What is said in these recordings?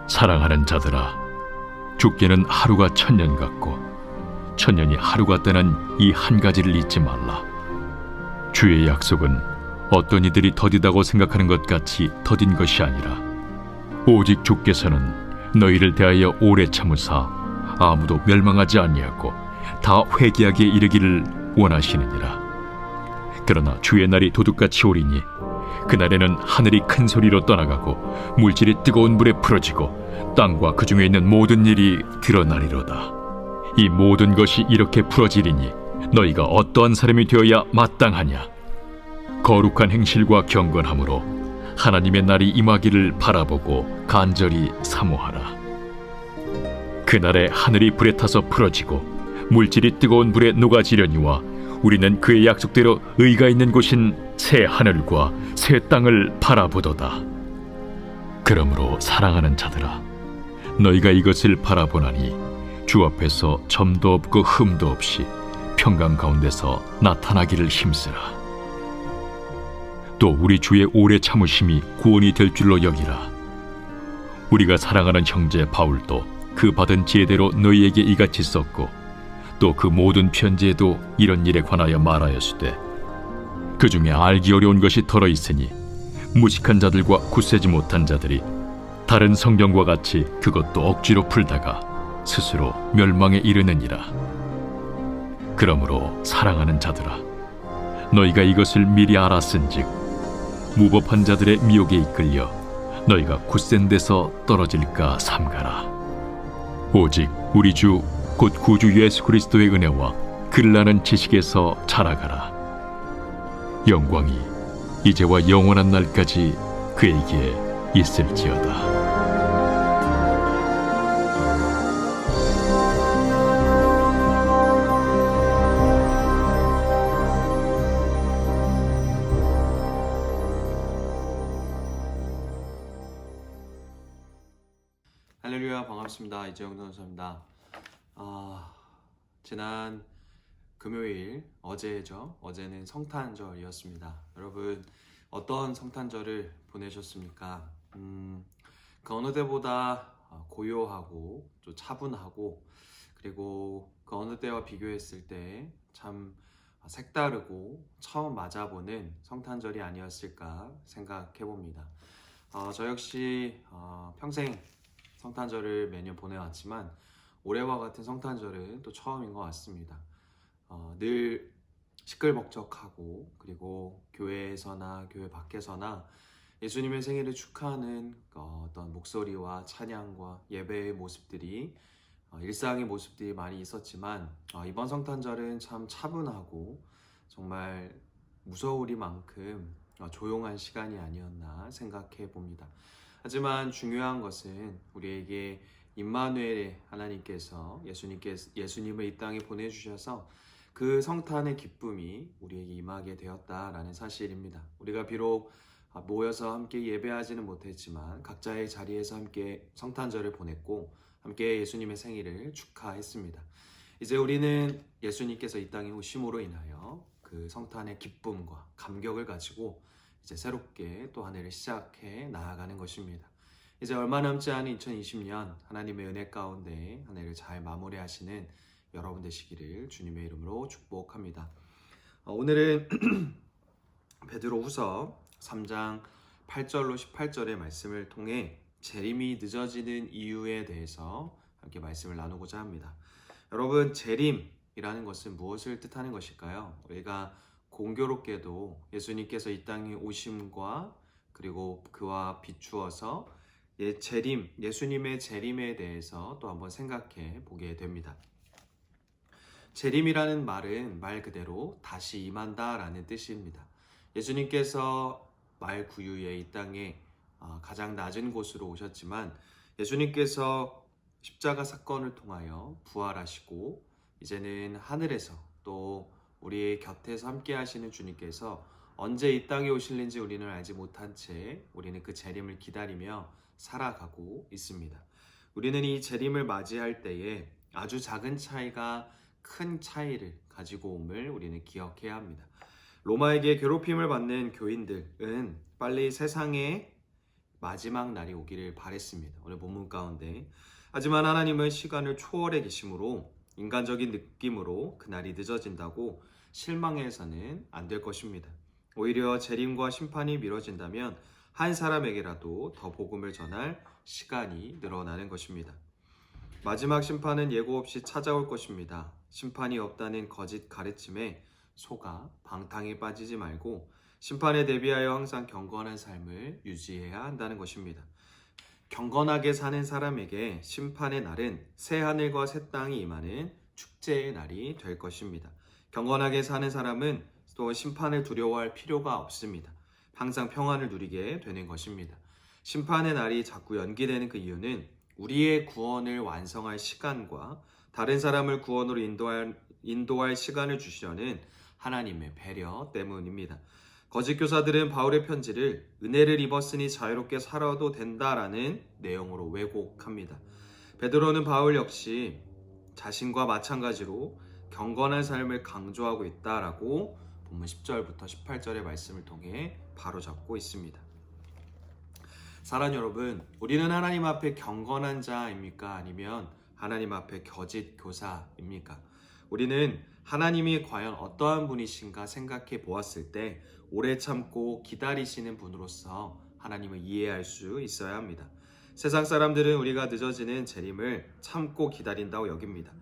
사랑하는 자들아, 죽게는 하루가 천년 같고 천년이 하루 같다는 이 한 가지를 잊지 말라. 주의 약속은 어떤 이들이 더디다고 생각하는 것 같이 더딘 것이 아니라 오직 주께서는 너희를 대하여 오래 참으사 아무도 멸망하지 아니하고 다 회개하기에 이르기를 원하시느니라. 그러나 주의 날이 도둑같이 오리니 그날에는 하늘이 큰 소리로 떠나가고 물질이 뜨거운 불에 풀어지고 땅과 그 중에 있는 모든 일이 드러나리로다. 이 모든 것이 이렇게 풀어지리니 너희가 어떠한 사람이 되어야 마땅하냐? 거룩한 행실과 경건함으로 하나님의 날이 임하기를 바라보고 간절히 사모하라. 그날에 하늘이 불에 타서 풀어지고 물질이 뜨거운 불에 녹아지려니와 우리는 그의 약속대로 의가 있는 곳인 새 하늘과 새 땅을 바라보도다. 그러므로 사랑하는 자들아, 너희가 이것을 바라보나니 주 앞에서 점도 없고 흠도 없이 평강 가운데서 나타나기를 힘쓰라. 또 우리 주의 오래 참으심이 구원이 될 줄로 여기라. 우리가 사랑하는 형제 바울도 그 받은 지혜대로 너희에게 이같이 썼고 또 그 모든 편지에도 이런 일에 관하여 말하였으되 그 중에 알기 어려운 것이 덜어 있으니 무식한 자들과 굳세지 못한 자들이 다른 성경과 같이 그것도 억지로 풀다가 스스로 멸망에 이르느니라. 그러므로 사랑하는 자들아, 너희가 이것을 미리 알았은즉 무법한 자들의 미혹에 이끌려 너희가 굳센 데서 떨어질까 삼가라. 오직 우리 주 곧 구주 예수 그리스도의 은혜와 그를 아는 지식에서 자라가라. 영광이 이제와 영원한 날까지 그에게 있을지어다. 할렐루야, 반갑습니다. 이재영 선수입니다. 지난 금요일 어제는 성탄절이었습니다. 여러분 어떤 성탄절을 보내셨습니까? 그 어느 때보다 고요하고 좀 차분하고 그리고 그 어느 때와 비교했을 때 참 색다르고 처음 맞아보는 성탄절이 아니었을까 생각해 봅니다. 저 역시 평생 성탄절을 매년 보내왔지만 올해와 같은 성탄절은 또 처음인 것 같습니다. 늘 시끌벅적하고 그리고 교회에서나 교회 밖에서나 예수님의 생일을 축하하는 어떤 목소리와 찬양과 예배의 모습들이 일상의 모습들이 많이 있었지만 이번 성탄절은 참 차분하고 정말 무서우리만큼 조용한 시간이 아니었나 생각해 봅니다. 하지만 중요한 것은 우리에게 임마누엘의 하나님께서 예수님을 이 땅에 보내주셔서 그 성탄의 기쁨이 우리에게 임하게 되었다라는 사실입니다. 우리가 비록 모여서 함께 예배하지는 못했지만 각자의 자리에서 함께 성탄절을 보냈고 함께 예수님의 생일을 축하했습니다. 이제 우리는 예수님께서 이 땅에 오심으로 인하여 그 성탄의 기쁨과 감격을 가지고 이제 새롭게 또 한 해를 시작해 나아가는 것입니다. 이제 얼마 남지 않은 2020년 하나님의 은혜 가운데 한 해를 잘 마무리하시는 여러분 되시기를 주님의 이름으로 축복합니다. 오늘은 베드로후서 3장 8절로 18절의 말씀을 통해 재림이 늦어지는 이유에 대해서 함께 말씀을 나누고자 합니다. 여러분, 재림이라는 것은 무엇을 뜻하는 것일까요? 우리가 공교롭게도 예수님께서 이 땅에 오심과 그리고 그와 비추어서 예수님의 재림에 대해서 또 한번 생각해 보게 됩니다. 재림이라는 말은 말 그대로 다시 임한다라는 뜻입니다. 예수님께서 말 구유에 이 땅에 가장 낮은 곳으로 오셨지만 예수님께서 십자가 사건을 통하여 부활하시고 이제는 하늘에서 또 우리의 곁에서 함께 하시는 주님께서 언제 이 땅에 오실는지 우리는 알지 못한 채 우리는 그 재림을 기다리며 살아가고 있습니다. 우리는 이 재림을 맞이할 때에 아주 작은 차이가 큰 차이를 가지고 옴을 우리는 기억해야 합니다. 로마에게 괴롭힘을 받는 교인들은 빨리 세상에 마지막 날이 오기를 바랬습니다. 오늘 본문 가운데. 하지만 하나님은 시간을 초월해 계심으로 인간적인 느낌으로 그날이 늦어진다고 실망해서는 안 될 것입니다. 오히려 재림과 심판이 미뤄진다면 한 사람에게라도 더 복음을 전할 시간이 늘어나는 것입니다. 마지막 심판은 예고 없이 찾아올 것입니다. 심판이 없다는 거짓 가르침에 속아 방탕에 빠지지 말고 심판에 대비하여 항상 경건한 삶을 유지해야 한다는 것입니다. 경건하게 사는 사람에게 심판의 날은 새 하늘과 새 땅이 임하는 축제의 날이 될 것입니다. 경건하게 사는 사람은 또 심판을 두려워할 필요가 없습니다. 항상 평안을 누리게 되는 것입니다. 심판의 날이 자꾸 연기되는 그 이유는 우리의 구원을 완성할 시간과 다른 사람을 구원으로 인도할 시간을 주시려는 하나님의 배려 때문입니다. 거짓 교사들은 바울의 편지를 은혜를 입었으니 자유롭게 살아도 된다라는 내용으로 왜곡합니다. 베드로는 바울 역시 자신과 마찬가지로 경건한 삶을 강조하고 있다라고 본문 10절부터 18절의 말씀을 통해 바로잡고 있습니다. 사랑 여러분, 우리는 하나님 앞에 경건한 자입니까? 아니면 하나님 앞에 거짓 교사입니까? 우리는 하나님이 과연 어떠한 분이신가 생각해 보았을 때 오래 참고 기다리시는 분으로서 하나님을 이해할 수 있어야 합니다. 세상 사람들은 우리가 늦어지는 재림을 참고 기다린다고 여깁니다.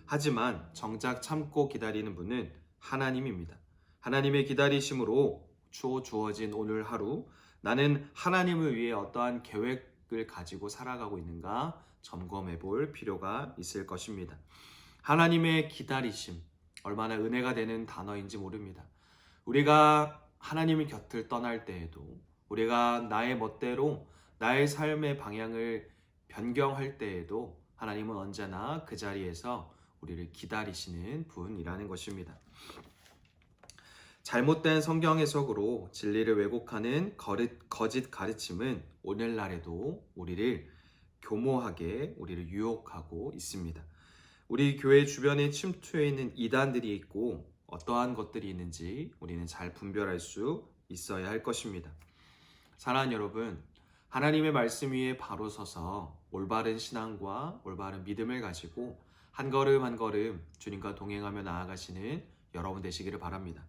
하지만 정작 참고 기다리는 분은 하나님입니다. 하나님의 기다리심으로 주어진 오늘 하루, 나는 하나님을 위해 어떠한 계획을 가지고 살아가고 있는가 점검해 볼 필요가 있을 것입니다. 하나님의 기다리심, 얼마나 은혜가 되는 단어인지 모릅니다. 우리가 하나님의 곁을 떠날 때에도, 우리가 나의 멋대로 나의 삶의 방향을 변경할 때에도 하나님은 언제나 그 자리에서 우리를 기다리시는 분이라는 것입니다. 잘못된 성경 해석으로 진리를 왜곡하는 거짓 가르침은 오늘날에도 우리를 교모하게, 우리를 유혹하고 있습니다. 우리 교회 주변에 침투해 있는 이단들이 있고 어떠한 것들이 있는지 우리는 잘 분별할 수 있어야 할 것입니다. 사랑하는 여러분, 하나님의 말씀 위에 바로 서서 올바른 신앙과 올바른 믿음을 가지고 한 걸음 한 걸음 주님과 동행하며 나아가시는 여러분 되시기를 바랍니다.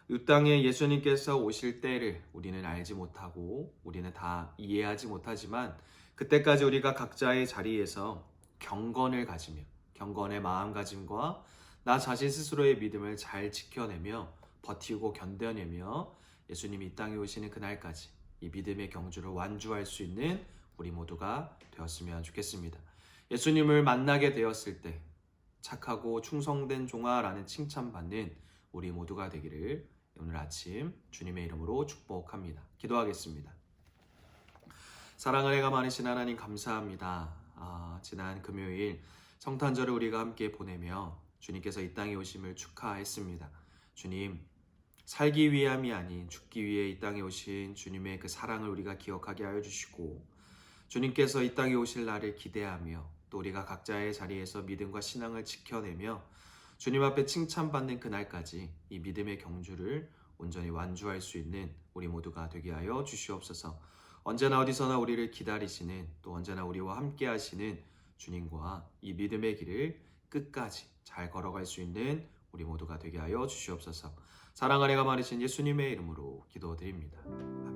이 땅에 예수님께서 오실 때를 우리는 알지 못하고 우리는 다 이해하지 못하지만 그때까지 우리가 각자의 자리에서 경건을 가지며 경건의 마음가짐과 나 자신 스스로의 믿음을 잘 지켜내며 버티고 견뎌내며 예수님이 이 땅에 오시는 그날까지 이 믿음의 경주를 완주할 수 있는 우리 모두가 되었으면 좋겠습니다. 예수님을 만나게 되었을 때 착하고 충성된 종아라는 칭찬받는 우리 모두가 되기를 오늘 아침 주님의 이름으로 축복합니다. 기도하겠습니다. 사랑을 해가 많으신 하나님 감사합니다. 지난 금요일 성탄절을 우리가 함께 보내며 주님께서 이 땅에 오심을 축하했습니다. 주님, 살기 위함이 아닌 죽기 위해 이 땅에 오신 주님의 그 사랑을 우리가 기억하게 하여 주시고 주님께서 이 땅에 오실 날을 기대하며 또 우리가 각자의 자리에서 믿음과 신앙을 지켜내며 주님 앞에 칭찬받는 그날까지 이 믿음의 경주를 온전히 완주할 수 있는 우리 모두가 되게 하여 주시옵소서. 언제나 어디서나 우리를 기다리시는 또 언제나 우리와 함께 하시는 주님과 이 믿음의 길을 끝까지 잘 걸어갈 수 있는 우리 모두가 되게 하여 주시옵소서. 사랑하는 애가 많으신 예수님의 이름으로 기도드립니다. 아멘.